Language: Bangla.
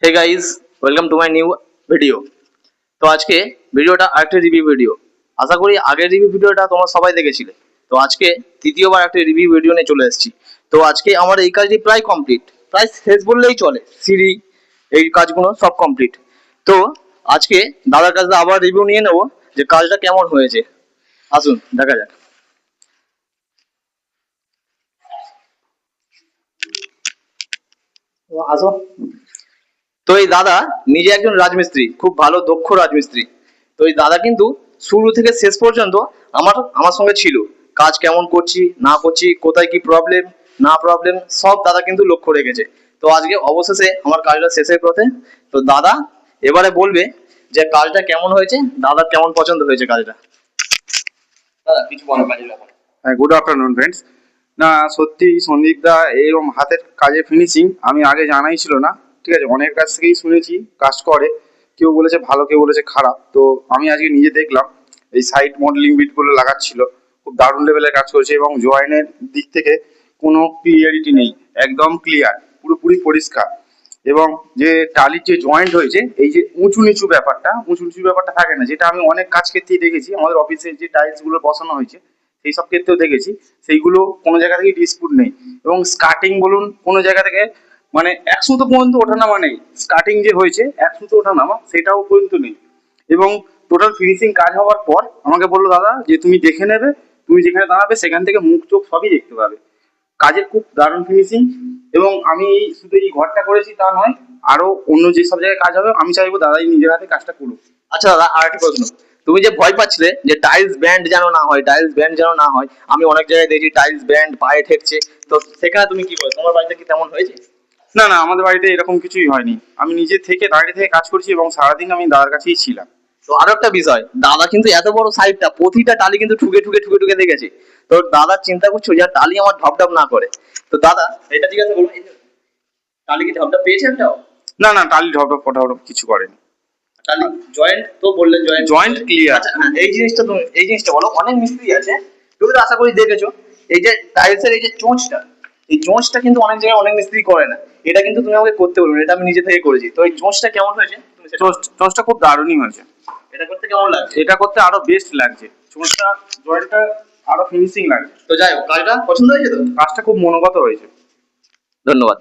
Hey guys, welcome to my new video. তো আজকে ভিডিওটা আরেকটা রিভিউ ভিডিও। আশা করি আগের রিভিউ ভিডিওটা তোমরা সবাই দেখেছিলে। তো আজকে তৃতীয়বার একটা রিভিউ ভিডিও নিয়ে চলে এসেছি। তো আজকে আমার এই কাজটি প্রায় কমপ্লিট, প্রায় শেষ বললেই চলে। সিঁড়ি এই কাজগুলো সব কমপ্লিট। তো আজকে দাদার কাছে আবার রিভিউ নিয়ে নেব যে কাজটা কেমন হয়েছে। আসুন দেখা যাক। আসো। তো এই দাদা নিজে একজন রাজমিস্ত্রি, খুব ভালো দক্ষ রাজমিস্ত্রি। তো এই দাদা কিন্তু শুরু থেকে শেষ পর্যন্ত আমার সঙ্গে ছিল। কাজ কেমন করছি না করছি, কোথায় কি প্রবলেম না প্রবলেম, সব দাদা কিন্তু লক্ষ্য রেখেছে। তো আজকে অবশেষে আমার কাজটা শেষের পথে। তো দাদা এবারে বলবে যে কাজটা কেমন হয়েছে, দাদার কেমন পছন্দ হয়েছে কাজটা। দাদা কিছু বলো কাজের ব্যাপারে। হ্যাঁ, গুড আফটারনুন ফ্রেন্ডস। না সত্যি সন্দীপ দা এরকম হাতের কাজের ফিনিশিং আমি আগে জানাই ছিল না। ঠিক আছে, অনেক কাছ থেকেই শুনেছি কাজ করে, কেউ বলেছে ভালো কেউ বলেছে খারাপ। তো আমি আজকে নিজে দেখলাম এই সাইড মডেলিং বিটগুলো লাগাচ্ছিল, খুব দারুণ লেভেলের কাজ করেছে এবং জয়েনের দিক থেকে কোনো ক্লিয়ারিটি নেই, একদম ক্লিয়ার, পুরোপুরি পরিষ্কার। এবং যে টালির যে জয়েন্ট হয়েছে, এই যে উঁচু নিচু ব্যাপারটা থাকে না, যেটা আমি অনেক কাজ ক্ষেত্রেই দেখেছি। আমাদের অফিসে যে টাইলস গুলো বসানো হয়েছে সেই সব ক্ষেত্রেও দেখেছি, সেইগুলো কোনো জায়গা থেকে ডিসপুট নেই। এবং স্কার্টিং বলুন কোনো জায়গা থেকে মানে 100 পর্যন্ত ওঠানামা নেই। স্কার্টিং যে হয়েছে 100 ওঠানামা সেটাও পর্যন্ত নেই। এবং টোটাল ফিনিশিং কাজ হওয়ার পর আমাকে বললো দাদা যে তুমি দেখে নেবে, তুমি যেখানে দাঁড়াবে সেখান থেকে মুখ চোখ সবই দেখতে পাবে। কাজের খুব দারুণ ফিনিশিং। এবং আমি শুধু এই ঘরটা করেছি তা নয়, আরো অন্য যেসব জায়গায় কাজ হবে আমি চাইবো দাদাই নিজের হাতে কাজটা করুক। আচ্ছা দাদা, আর একটা প্রশ্ন। তুমি যে ভয় পাচ্ছিলে যে টাইলস ব্যান্ড যেন না হয়, টাইলস ব্যান্ড যেন না হয়, আমি অনেক জায়গায় দেখি টাইলস ব্যান্ড পায়ে ঠেকছে, তো সেখানে তুমি কি বলো, তোমার বাড়িতে কি তেমন হয়েছে? না না, আমাদের বাড়িতে এরকম কিছুই হয়নি। আমি নিজে থেকে দাঁড়িয়ে থেকে কাজ করছি এবং সারাদিন আমি দাদার কাছেই ছিলাম। তো আরো একটা বিষয়, দাদা কিন্তু এত বড় সাইডটা প্রতিটা টালি কিন্তু ঠুকে ঠুকে ঠুকে ঠুকে দেখেছে। তো দাদা চিন্তা করছো যে টালি আমার ঢপঢপ না করে। তো দাদা এটা জিজ্ঞাসা করবো, এই যে টালি কি ঢপঢপ পেয়েছে একটাও? না না, টালি ঢপঢপ ফটাফট কিছু করেনি। টালি জয়েন্ট তো বললেন জয়েন্ট ক্লিয়ার। আচ্ছা হ্যাঁ, এই জিনিসটা বলো। অনেক মিস্ত্রি আছে, তুমি তো আশা করি দেখেছো, এই যে টাইলসের এই যে চোঁচটা, এই চোঁচটা কিন্তু অনেক জায়গায় অনেক মিস্ত্রি করে না। এটা কিন্তু তুমি আমাকে করতে বলবে, এটা আমি নিজে থেকে করেছি। তো এই চোঁচটা কেমন হয়েছে? তুমি চোঁচটা খুব দারুণই হয়েছে। এটা করতে কেমন লাগছে? এটা করতে আরো বেস্ট লাগছে, চোঁচটা জয়েন্টটা আরো ফিনিশিং লাগছে। তো যাই হোক, কাজটা পছন্দ হয়েছে তো? কাজটা খুব মনোগত হয়েছে। ধন্যবাদ।